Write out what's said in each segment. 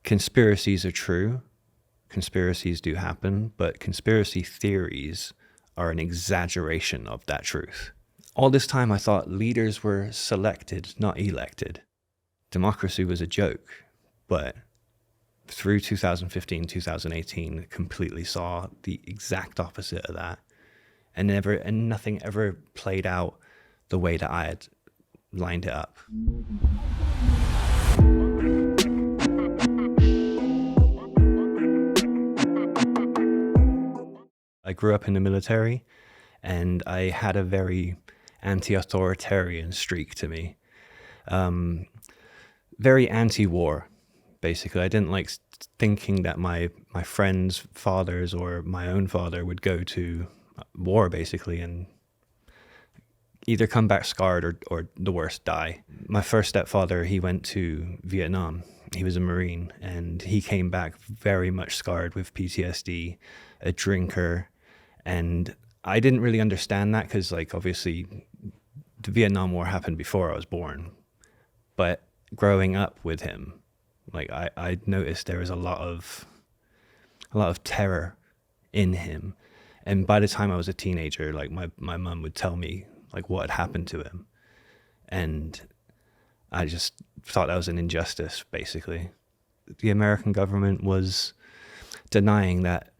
conspiracies are true. Conspiracies do happen, but conspiracy theories are an exaggeration of that truth. All this time I thought leaders were selected, not elected. Democracy was a joke, but through 2015, 2018, completely saw the exact opposite of that. And nothing ever played out the way that I had lined it up. I grew up in the military, and I had a very anti-authoritarian streak to me. Very anti-war, basically. I didn't like thinking that my friends' fathers or my own father would go to war, basically, and either come back scarred or the worst, die. My first stepfather, he went to Vietnam. He was a Marine, and he came back very much scarred with PTSD, a drinker. And I didn't really understand that because, like, obviously the Vietnam War happened before I was born. But growing up with him, like, I noticed there was a lot of terror in him. And by the time I was a teenager, like, my mum would tell me, like, what had happened to him. And I just thought that was an injustice, basically. The American government was denying that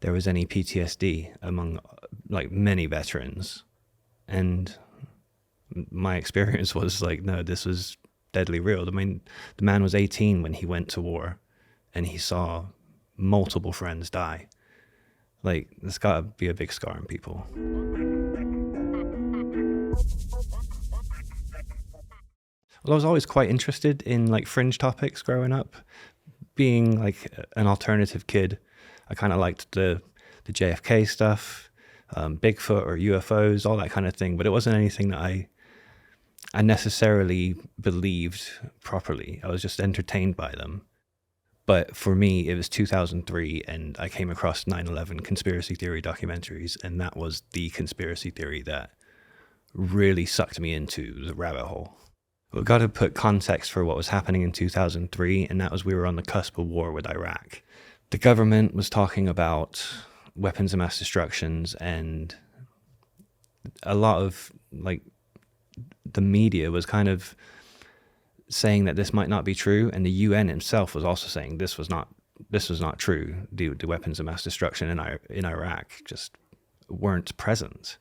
there was any PTSD among, like, many veterans. And my experience was like, no, this was deadly real. I mean, the man was 18 when he went to war, and he saw multiple friends die. Like, there's got to be a big scar on people. Well, I was always quite interested in, like, fringe topics growing up. Being, like, an alternative kid, I kind of liked the JFK stuff, Bigfoot or UFOs, all that kind of thing. But it wasn't anything that I necessarily believed properly. I was just entertained by them. But for me, it was 2003, and I came across 9/11 conspiracy theory documentaries, and that was the conspiracy theory that really sucked me into the rabbit hole. We've got to put context for what was happening in 2003, and that was we were on the cusp of war with Iraq. The government was talking about weapons of mass destructions, and a lot of, like, the media was kind of saying that this might not be true, and the UN itself was also saying this was not true. The weapons of mass destruction in Iraq just weren't present.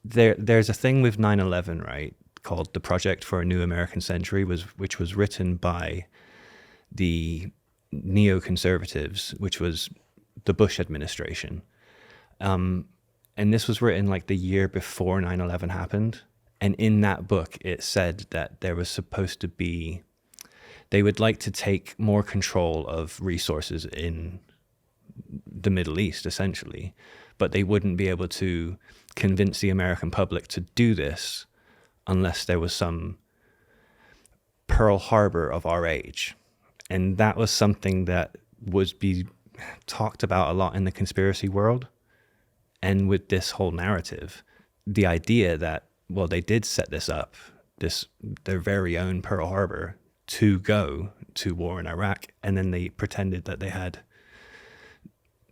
There's a thing with 9/11, right, called the Project for a New American Century, which was written by the neoconservatives, which was the Bush administration. And this was written like the year before 9/11 happened. And in that book, it said that there was supposed to be, they would like to take more control of resources in the Middle East, essentially, but they wouldn't be able to convince the American public to do this unless there was some Pearl Harbor of our age. And that was something that would be talked about a lot in the conspiracy world. And with this whole narrative, the idea that, well, they did set this up, their very own Pearl Harbor, to go to war in Iraq, and then they pretended that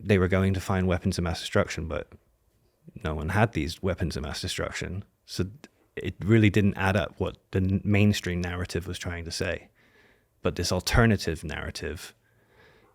they were going to find weapons of mass destruction, but no one had these weapons of mass destruction. So it really didn't add up what the mainstream narrative was trying to say. But this alternative narrative,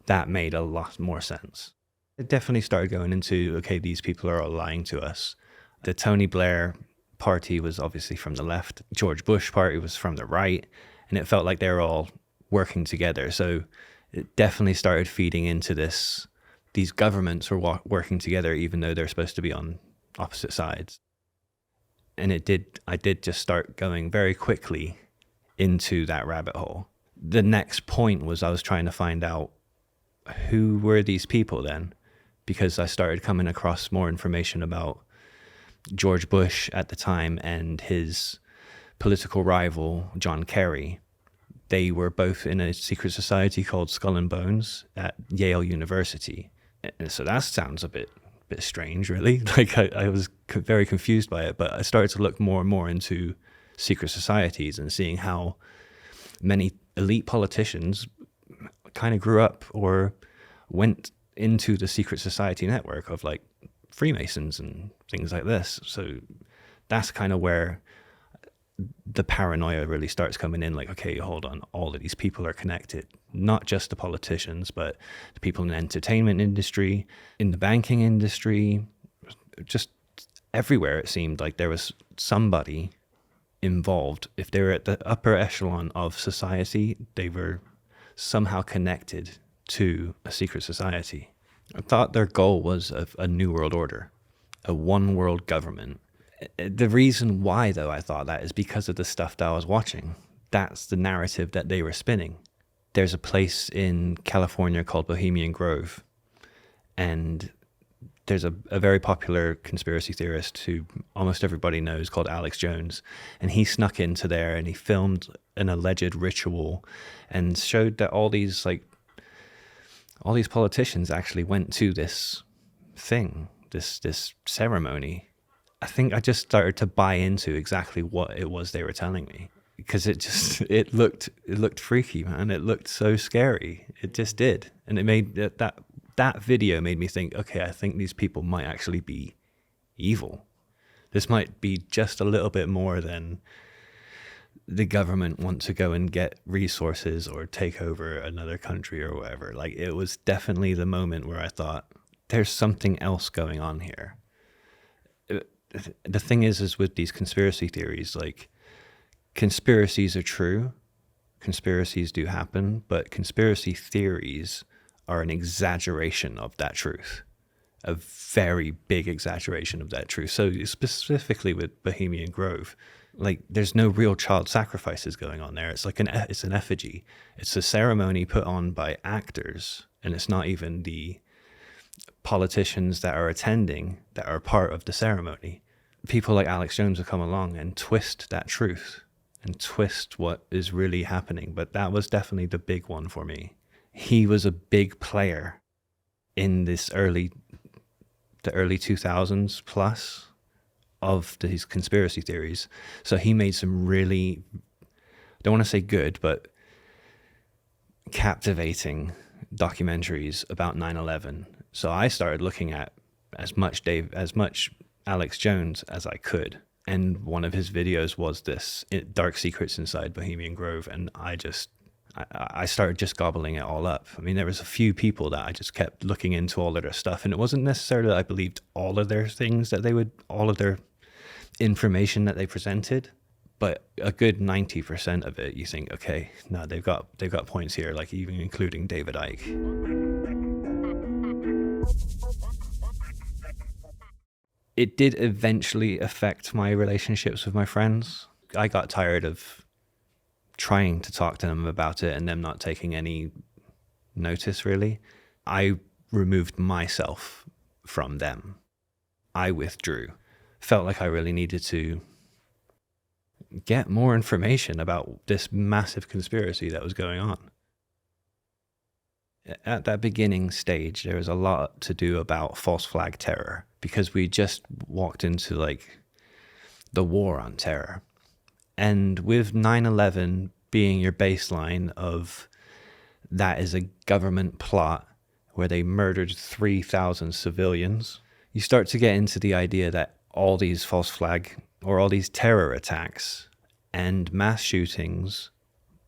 that made a lot more sense. It definitely started going into, okay, these people are all lying to us. The Tony Blair party was obviously from the left. George Bush party was from the right. And it felt like they were all working together. So it definitely started feeding into this. These governments were working together, even though they're supposed to be on opposite sides. And I did just start going very quickly into that rabbit hole. The next point was I was trying to find out who were these people then, because I started coming across more information about George Bush at the time and his political rival, John Kerry. They were both in a secret society called Skull and Bones at Yale University. And so that sounds a bit strange, really. Like, I was very confused by it, but I started to look more and more into secret societies and seeing how many elite politicians kind of grew up or went into the secret society network of like Freemasons and things like this. So that's kind of where the paranoia really starts coming in. Like, okay, hold on, all of these people are connected, not just the politicians, but the people in the entertainment industry, in the banking industry, just everywhere. It seemed like there was somebody involved. If they were at the upper echelon of society, they were somehow connected to a secret society. I thought their goal was a new world order, a one world government. The reason why, though, I thought that is because of the stuff that I was watching. That's the narrative that they were spinning. There's a place in California called Bohemian Grove, and there's a very popular conspiracy theorist who almost everybody knows called Alex Jones, and he snuck into there and he filmed an alleged ritual and showed that all these politicians actually went to this thing, this ceremony. I think I just started to buy into exactly what it was they were telling me, because it looked freaky, man. It looked so scary. It just did. And it made that video made me think, okay, I think these people might actually be evil. This might be just a little bit more than the government want to go and get resources or take over another country or whatever. Like, it was definitely the moment where I thought, there's something else going on here. The thing is with these conspiracy theories, like, conspiracies are true. Conspiracies do happen, but conspiracy theories are an exaggeration of that truth, a very big exaggeration of that truth. So specifically with Bohemian Grove, like, there's no real child sacrifices going on there. It's like it's an effigy. It's a ceremony put on by actors, and it's not even the politicians that are attending that are part of the ceremony. People like Alex Jones will come along and twist that truth and twist what is really happening. But that was definitely the big one for me. He was a big player in the early 2000s plus of these conspiracy theories. So he made some really, don't want to say good, but captivating documentaries about 9/11. So I started looking at as much Alex Jones as I could. And one of his videos was this Dark Secrets Inside Bohemian Grove. And I started just gobbling it all up. I mean, there was a few people that I just kept looking into all of their stuff. And it wasn't necessarily that I believed all of their things all of their information that they presented, but a good 90% of it, you think, okay, no, they've got points here, like even including David Icke. It did eventually affect my relationships with my friends. I got tired of trying to talk to them about it and them not taking any notice, really. I removed myself from them. I withdrew. Felt like I really needed to get more information about this massive conspiracy that was going on. At that beginning stage, there was a lot to do about false flag terror, because we just walked into like the war on terror. And with 9/11 being your baseline of that is a government plot where they murdered 3,000 civilians, you start to get into the idea that all these false flag or all these terror attacks and mass shootings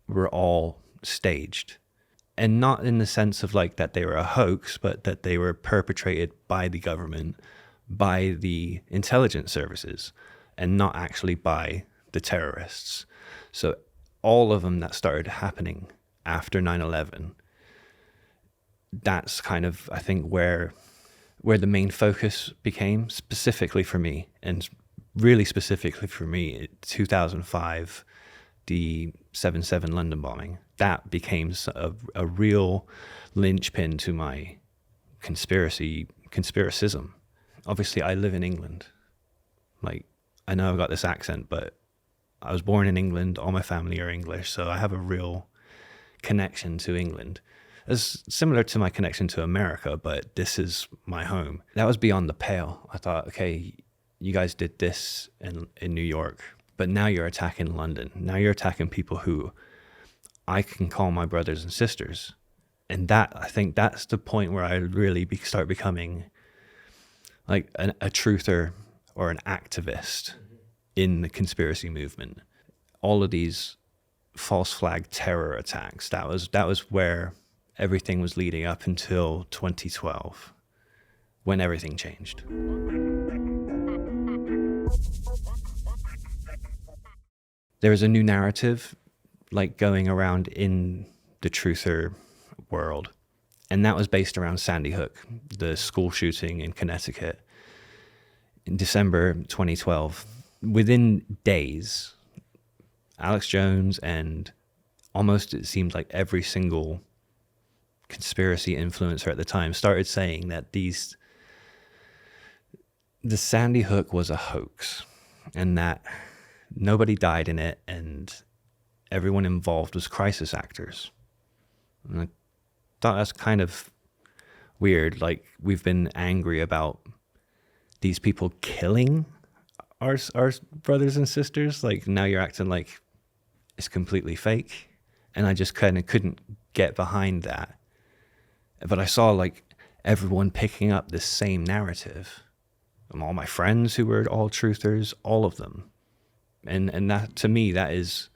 were all staged. And not in the sense of like that they were a hoax, but that they were perpetrated by the government, by the intelligence services, and not actually by the terrorists. So all of them that started happening after 9/11, that's kind of, I think, where the main focus became, specifically for me, and really specifically for me, 2005, the 7/7 London bombing. That became a real linchpin to my conspiracism. Obviously, I live in England. Like, I know I've got this accent, but I was born in England. All my family are English, so I have a real connection to England. It's similar to my connection to America, but this is my home. That was beyond the pale. I thought, okay, you guys did this in New York, but now you're attacking London. Now you're attacking people who I can call my brothers and sisters. And that, I think that's the point where I really start becoming like a truther or an activist in the conspiracy movement. All of these false flag terror attacks, that was where everything was leading up until 2012, when everything changed. There was a new narrative like going around in the truther world, and that was based around Sandy Hook, the school shooting in Connecticut in December 2012. Within days, Alex Jones and almost, it seemed like every single conspiracy influencer at the time started saying that the Sandy Hook was a hoax and that nobody died in it and everyone involved was crisis actors. And I thought that's kind of weird. Like, we've been angry about these people killing our brothers and sisters. Like, now you're acting like it's completely fake. And I just kind of couldn't get behind that. But I saw like everyone picking up this same narrative. And all my friends who were all truthers, all of them. And that, to me, that is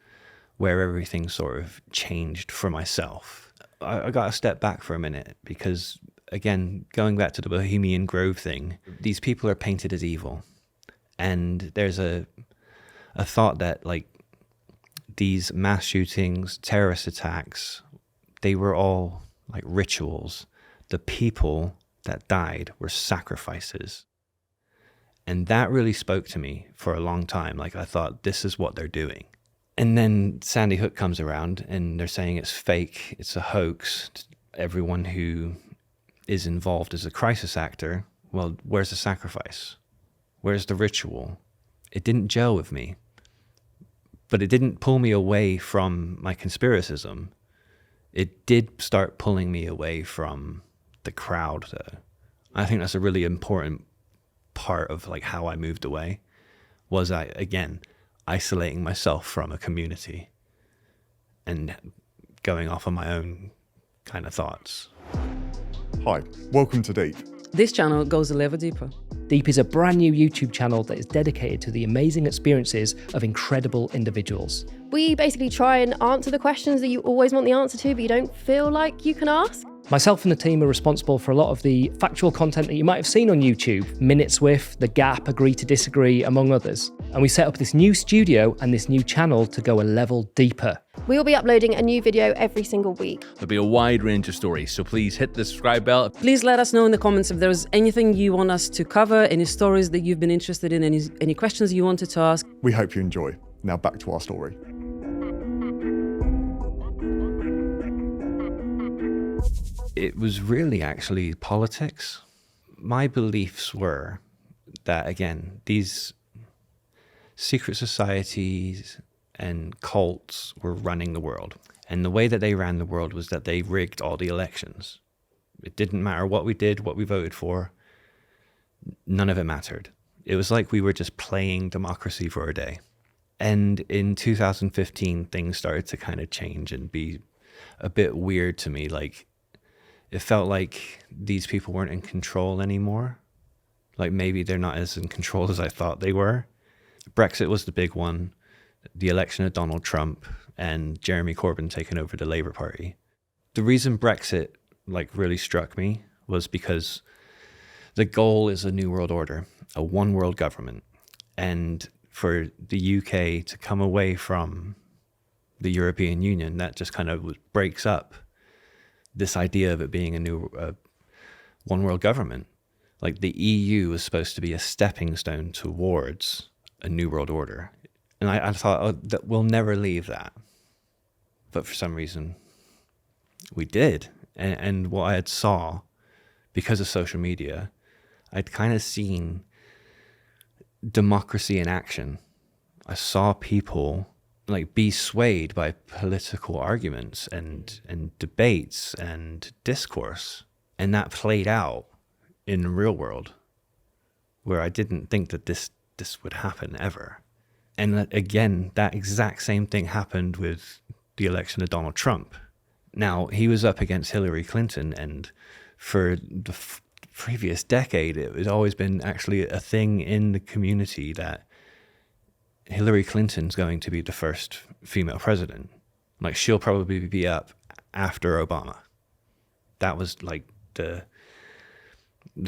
where everything sort of changed for myself. I got to step back for a minute because, again, going back to the Bohemian Grove thing, these people are painted as evil. And there's a thought that, like, these mass shootings, terrorist attacks, they were all like rituals. The people that died were sacrifices. And that really spoke to me for a long time. Like, I thought, this is what they're doing. And then Sandy Hook comes around and they're saying it's fake, it's a hoax. Everyone who is involved is a crisis actor. Well, where's the sacrifice? Where's the ritual? It didn't gel with me. But it didn't pull me away from my conspiracism. It did start pulling me away from the crowd, though. I think that's a really important part of like how I moved away, was I, again, isolating myself from a community and going off on my own kind of thoughts. Hi, welcome to Deep. This channel goes a level deeper. Deep is a brand new YouTube channel that is dedicated to the amazing experiences of incredible individuals. We basically try and answer the questions that you always want the answer to, but you don't feel like you can ask. Myself and the team are responsible for a lot of the factual content that you might have seen on YouTube, Minutes With, The Gap, Agree to Disagree, among others. And we set up this new studio and this new channel to go a level deeper. We will be uploading a new video every single week. There'll be a wide range of stories, so please hit the subscribe bell. Please let us know in the comments if there's anything you want us to cover, any stories that you've been interested in, any questions you wanted to ask. We hope you enjoy. Now back to our story. It was really actually politics. My beliefs were that, again, these secret societies and cults were running the world. And the way that they ran the world was that they rigged all the elections. It didn't matter what we did, what we voted for. None of it mattered. It was like we were just playing democracy for a day. And in 2015, things started to kind of change and be a bit weird to me. Like, it felt like these people weren't in control anymore. Like, maybe they're not as in control as I thought they were. Brexit was the big one. The election of Donald Trump and Jeremy Corbyn taking over the Labour Party. The reason Brexit like really struck me was because the goal is a new world order, a one world government. And for the UK to come away from the European Union, that just kind of breaks up this idea of it being a new one world government. Like, the EU was supposed to be a stepping stone towards a new world order. And I thought, oh, that we'll never leave that. But for some reason, we did. And what I had saw, because of social media, I'd kind of seen democracy in action. I saw people like be swayed by political arguments and debates and discourse. And that played out in the real world, where I didn't think that this would happen ever. And again, that exact same thing happened with the election of Donald Trump. Now, he was up against Hillary Clinton, and for the previous decade, it has always been actually a thing in the community that Hillary Clinton's going to be the first female president. Like, she'll probably be up after Obama. That was like the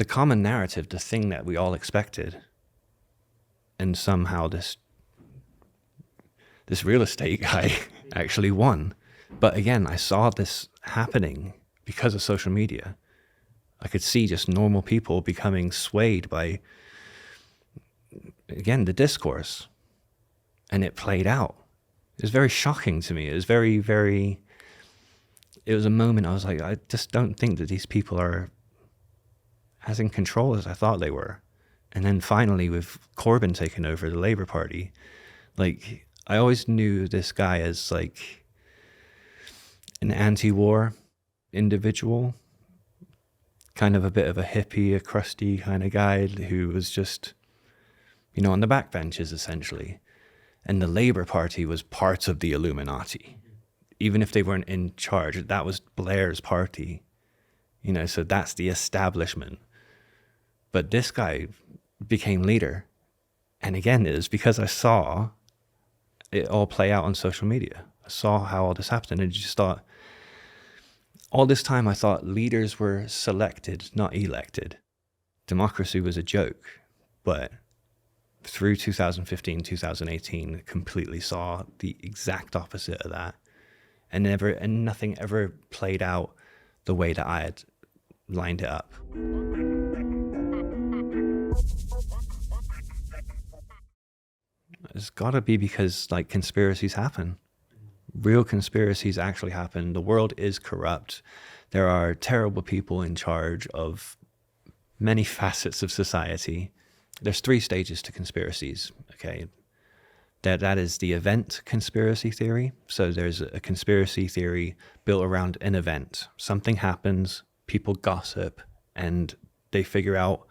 common narrative, the thing that we all expected. And somehow this real estate guy actually won. But again, I saw this happening because of social media. I could see just normal people becoming swayed by, again, the discourse. And it played out. It was very shocking to me. It was very, very, it was a moment I was like, I just don't think that these people are as in control as I thought they were. And then finally, with Corbyn taking over the Labour Party, like, I always knew this guy as like an anti-war individual, kind of a bit of a hippie, a crusty kind of guy who was just, you know, on the backbenches essentially. And the Labour Party was part of the Illuminati. Even if they weren't in charge, that was Blair's party. You know, so that's the establishment. But this guy became leader. And again, it was because I saw it all play out on social media. I saw how all this happened, and I just thought, all this time I thought leaders were selected, not elected. Democracy was a joke, but through 2015, 2018, completely saw the exact opposite of that. And nothing ever played out the way that I had lined it up. It's got to be because, like, conspiracies happen. Real conspiracies actually happen. The world is corrupt. There are terrible people in charge of many facets of society. There's 3 stages to conspiracies, okay? That is the event conspiracy theory. So there's a conspiracy theory built around an event. Something happens, people gossip, and they figure out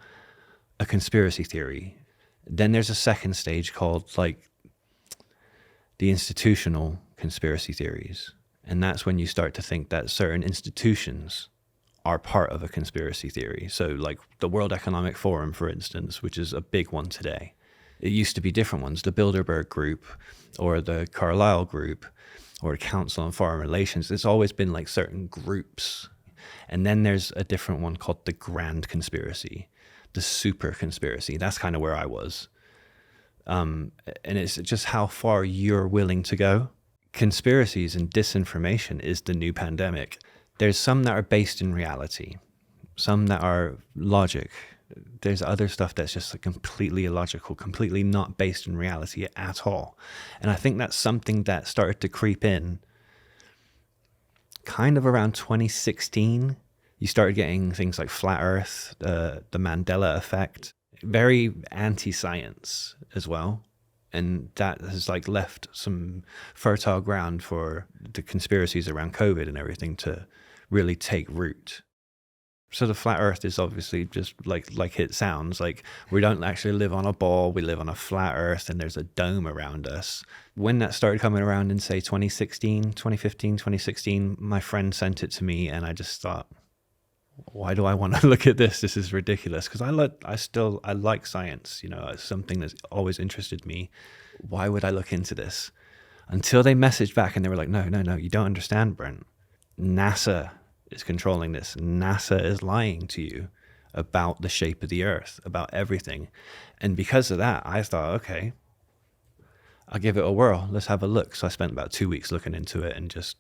a conspiracy theory. Then there's a second stage called, like, the institutional conspiracy theories. And that's when you start to think that certain institutions are part of a conspiracy theory. So like the World Economic Forum, for instance, which is a big one today. It used to be different ones, the Bilderberg Group or the Carlyle Group or the Council on Foreign Relations. It's always been like certain groups. And then there's a different one called the Grand Conspiracy, the Super Conspiracy. That's kind of where I was. And it's just how far you're willing to go. Conspiracies and disinformation is the new pandemic. There's some that are based in reality, some that are logic. There's other stuff that's just like completely illogical, completely not based in reality at all. And I think that's something that started to creep in kind of around 2016. You started getting things like flat Earth, the Mandela effect, very anti-science as well. And that has like left some fertile ground for the conspiracies around COVID and everything to really take root. So the flat Earth is obviously just like it sounds. Like, we don't actually live on a ball, we live on a flat Earth and there's a dome around us. When that started coming around in, say, 2015, 2016, my friend sent it to me and I just thought, why do I want to look at this? This is ridiculous. Because I like science, you know, it's something that's always interested me. Why would I look into this? Until they messaged back and they were like, no, you don't understand, Brent. NASA is controlling this. NASA is lying to you about the shape of the Earth, about everything. And because of that, I thought, okay, I'll give it a whirl. Let's have a look. So I spent about 2 weeks looking into it and just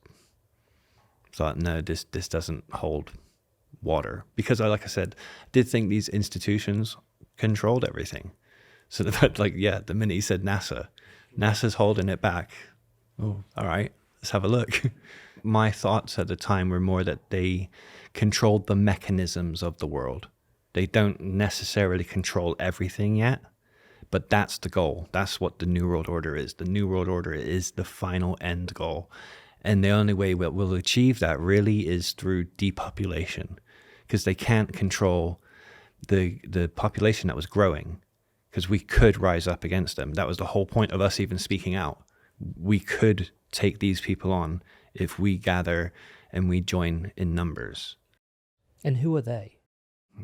thought, no, this doesn't hold water. Because like I said, did think these institutions controlled everything. So the minute he said NASA's holding it back. Oh, all right, let's have a look. My thoughts at the time were more that they controlled the mechanisms of the world. They don't necessarily control everything yet, but that's the goal. That's what the New World Order is. The New World Order is the final end goal. And the only way we'll achieve that really is through depopulation, because they can't control the population that was growing, because we could rise up against them. That was the whole point of us even speaking out. We could take these people on if we gather and we join in numbers. And who are they?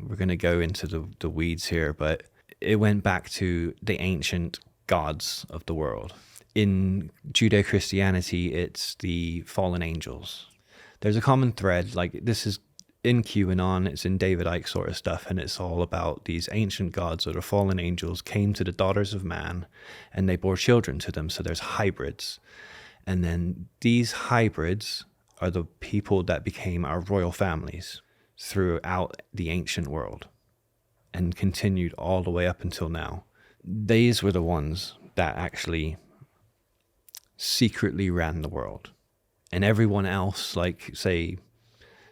We're going to go into the weeds here, but it went back to the ancient gods of the world. In Judeo-Christianity, it's the fallen angels. There's a common thread, like this is in QAnon, it's in David Icke sort of stuff, and it's all about these ancient gods or the fallen angels came to the daughters of man and they bore children to them. So there's hybrids. And then these hybrids are the people that became our royal families throughout the ancient world and continued all the way up until now. These were the ones that actually secretly ran the world. And everyone else, like, say,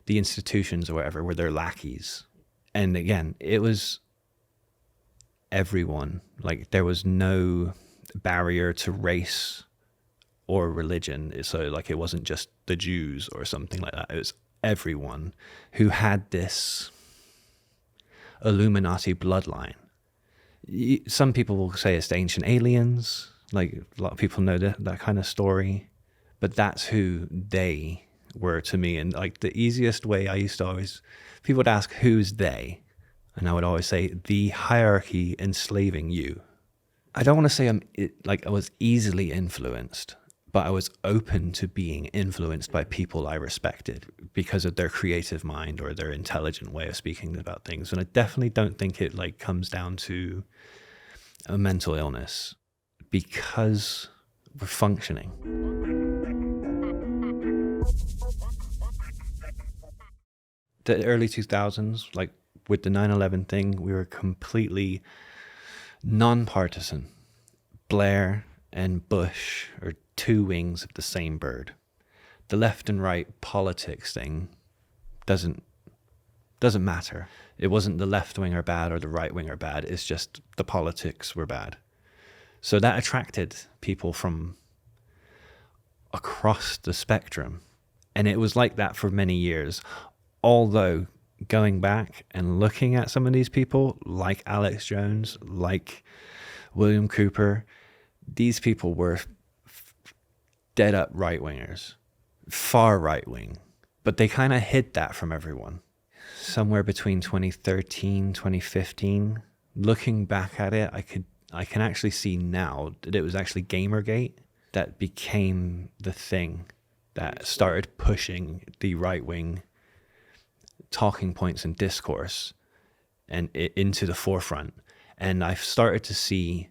the institutions or whatever, were their lackeys. And again, it was everyone. Like, there was no barrier to race or religion. So, like, it wasn't just the Jews or something like that. It was everyone who had this Illuminati bloodline. Some people will say it's the ancient aliens. Like, a lot of people know that kind of story. But that's who they were to me. And like the easiest way I used to always, people would ask, who's they? And I would always say, the hierarchy enslaving you. I don't want to say I was easily influenced, but I was open to being influenced by people I respected because of their creative mind or their intelligent way of speaking about things. And I definitely don't think it like comes down to a mental illness, because we're functioning. The early 2000s, like with the 9/11 thing, we were completely non-partisan. Blair and Bush are two wings of the same bird. The left and right politics thing doesn't matter. It wasn't the left wing are bad or the right wing are bad. It's just the politics were bad. So that attracted people from across the spectrum. And it was like that for many years. Although going back and looking at some of these people, like Alex Jones, like William Cooper, these people were dead up right-wingers, far right-wing. But they kind of hid that from everyone. Somewhere between 2013, 2015, looking back at it, I can actually see now that it was actually Gamergate that became the thing that started pushing the right-wing talking points and discourse and into the forefront. And I've started to see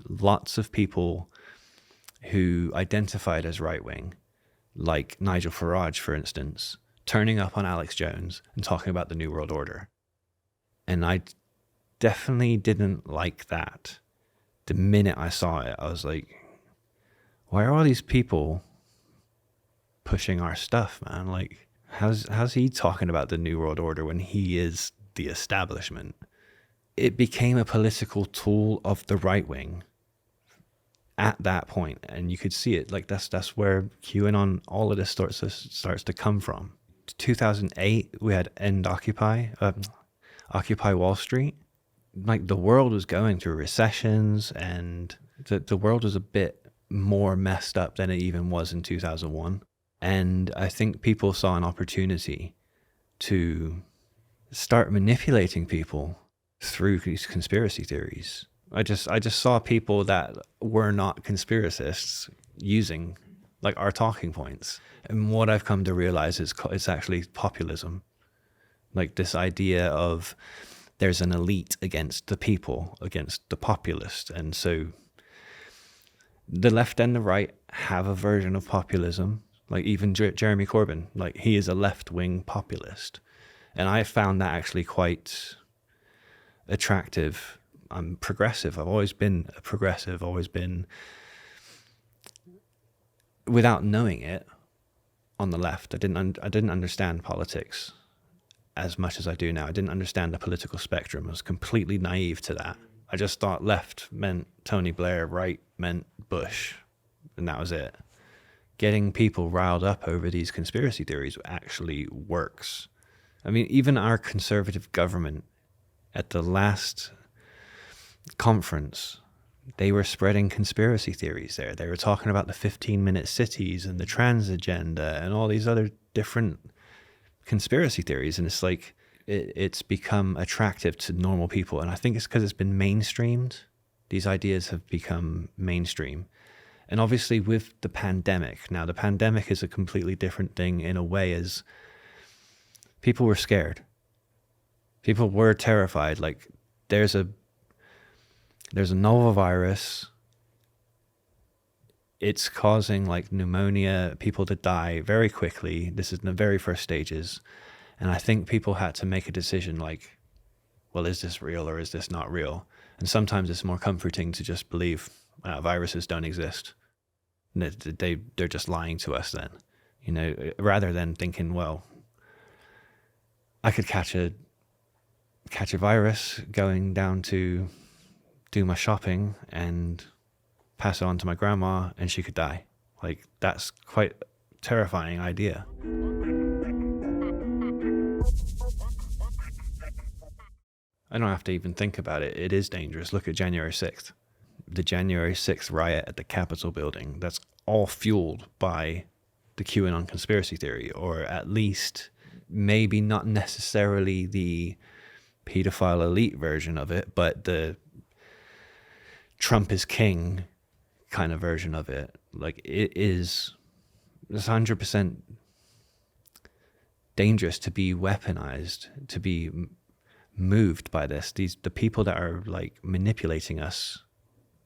lots of people who identified as right-wing, like Nigel Farage, for instance, turning up on Alex Jones and talking about the New World Order. And I definitely didn't like that. The minute I saw it, I was like, why are all these people pushing our stuff, man? Like, how's he talking about the New World Order when he is the establishment? It became a political tool of the right wing at that point, and you could see it. Like that's where QAnon, all of this starts to come from. 2008, we had Occupy Wall Street. Like the world was going through recessions, and the world was a bit more messed up than it even was in 2001. And I think people saw an opportunity to start manipulating people through these conspiracy theories. I just saw people that were not conspiracists using like our talking points. And what I've come to realize is it's actually populism. Like this idea of there's an elite against the people, against the populist. And so the left and the right have a version of populism. Like even Jeremy Corbyn, like he is a left-wing populist. And I found that actually quite attractive. I'm progressive. I've always been a progressive, always been, without knowing it, on the left. I didn't understand politics as much as I do now. I didn't understand the political spectrum. I was completely naive to that. I just thought left meant Tony Blair, right meant Bush, and that was it. Getting people riled up over these conspiracy theories actually works. I mean, even our conservative government at the last conference, they were spreading conspiracy theories there. They were talking about the 15-minute cities and the trans agenda and all these other different conspiracy theories, and it's like it's become attractive to normal people. And I think it's because it's been mainstreamed. These ideas have become mainstream. And obviously with the pandemic, now the pandemic is a completely different thing in a way, as people were scared. People were terrified. Like there's a novel virus. It's causing like pneumonia, people to die very quickly. This is in the very first stages. And I think people had to make a decision like, well, is this real or is this not real? And sometimes it's more comforting to just believe viruses don't exist. They're just lying to us then, you know, rather than thinking, well, I could catch a virus going down to do my shopping and pass it on to my grandma and she could die. Like, that's quite a terrifying idea. I don't have to even think about it. It is dangerous. Look at January 6th. The January 6th riot at the Capitol building. That's all fueled by the QAnon conspiracy theory, or at least maybe not necessarily the pedophile elite version of it, but the Trump is king kind of version of it. Like, it's 100% dangerous to be weaponized, to be moved by this. The people that are like manipulating us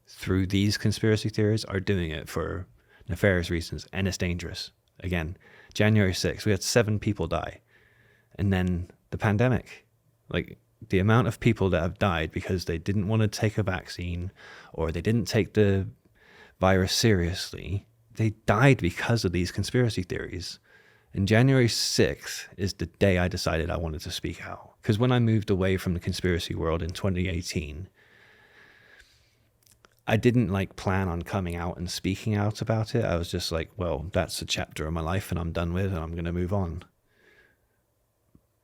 through these conspiracy theories are doing it for nefarious reasons, and it's dangerous. Again, January 6th, we had 7 people die. And then the pandemic, like the amount of people that have died because they didn't want to take a vaccine or they didn't take the virus seriously, they died because of these conspiracy theories. And January 6th is the day I decided I wanted to speak out. Because when I moved away from the conspiracy world in 2018, I didn't like plan on coming out and speaking out about it. I was just like, well, that's a chapter of my life and I'm done with and I'm going to move on.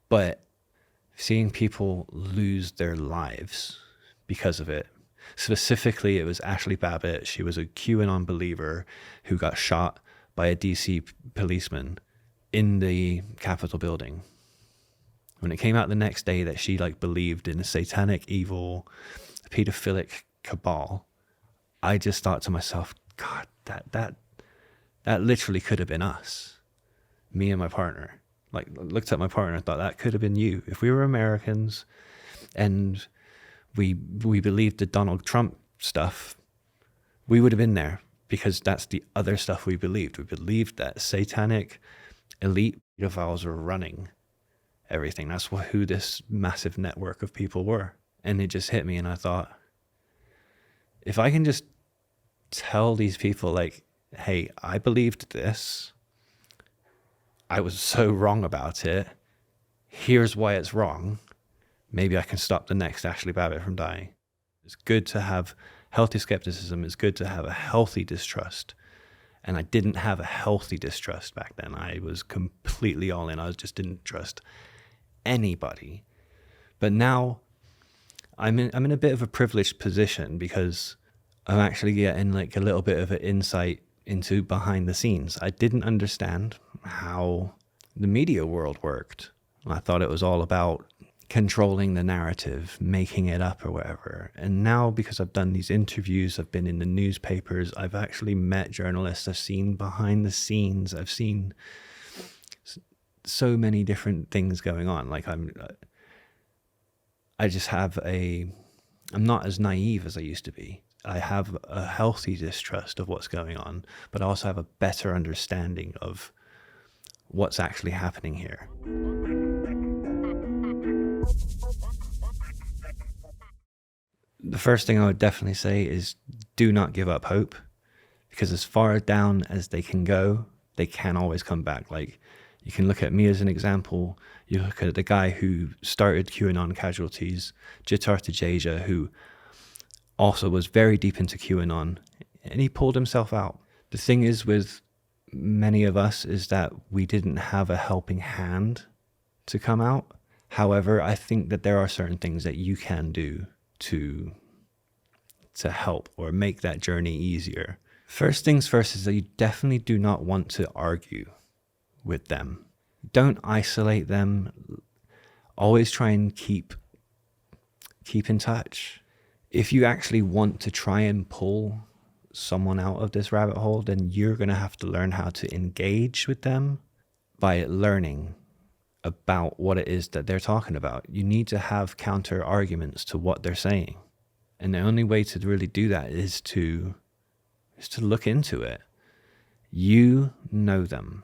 But seeing people lose their lives because of it, specifically it was Ashley Babbitt. She was a QAnon believer who got shot by a DC policeman in the Capitol building. When it came out the next day that she like believed in a satanic, evil, pedophilic cabal, I just thought to myself, God, that literally could have been us, me and my partner. Like, looked at my partner and thought, that could have been you. If we were Americans and we believed the Donald Trump stuff, we would have been there, because that's the other stuff we believed. We believed that satanic elite pedophiles were running everything. That's who this massive network of people were. And it just hit me, and I thought, if I can just tell these people, like, hey, I believed this, I was so wrong about it, here's why it's wrong, maybe I can stop the next Ashley Babbitt from dying. It's good to have healthy skepticism. It's good to have a healthy distrust. And I didn't have a healthy distrust back then. I was completely all in. I just didn't trust anybody. But now I'm in a bit of a privileged position, because I'm actually getting like a little bit of an insight into behind the scenes. I didn't understand how the media world worked. I thought it was all about controlling the narrative, making it up or whatever. And now, because I've done these interviews, I've been in the newspapers, I've actually met journalists, I've seen behind the scenes, I've seen so many different things going on. Like I'm not as naive as I used to be. I have a healthy distrust of what's going on, but I also have a better understanding of what's actually happening here. The first thing I would definitely say is do not give up hope, because as far down as they can go, they can always come back. Like, you can look at me as an example. You look at the guy who started QAnon Casualties, Jitar Tejaja, who also was very deep into QAnon, and he pulled himself out. The thing is with many of us is that we didn't have a helping hand to come out. However, I think that there are certain things that you can do to help or make that journey easier. First things first is that you definitely do not want to argue with them. Don't isolate them. Always try and keep in touch. If you actually want to try and pull someone out of this rabbit hole, then you're going to have to learn how to engage with them by learning about what it is that they're talking about. You need to have counter arguments to what they're saying. And the only way to really do that is to look into it. You know them.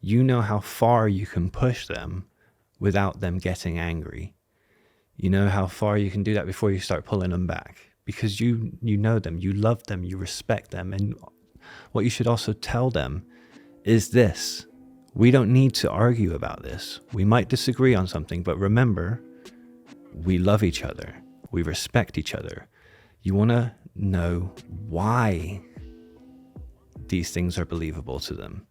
You know how far you can push them without them getting angry. You know how far you can do that before you start pulling them back, because you know them, you love them, you respect them. And what you should also tell them is this: we don't need to argue about this. We might disagree on something, but remember, we love each other. We respect each other. You want to know why these things are believable to them.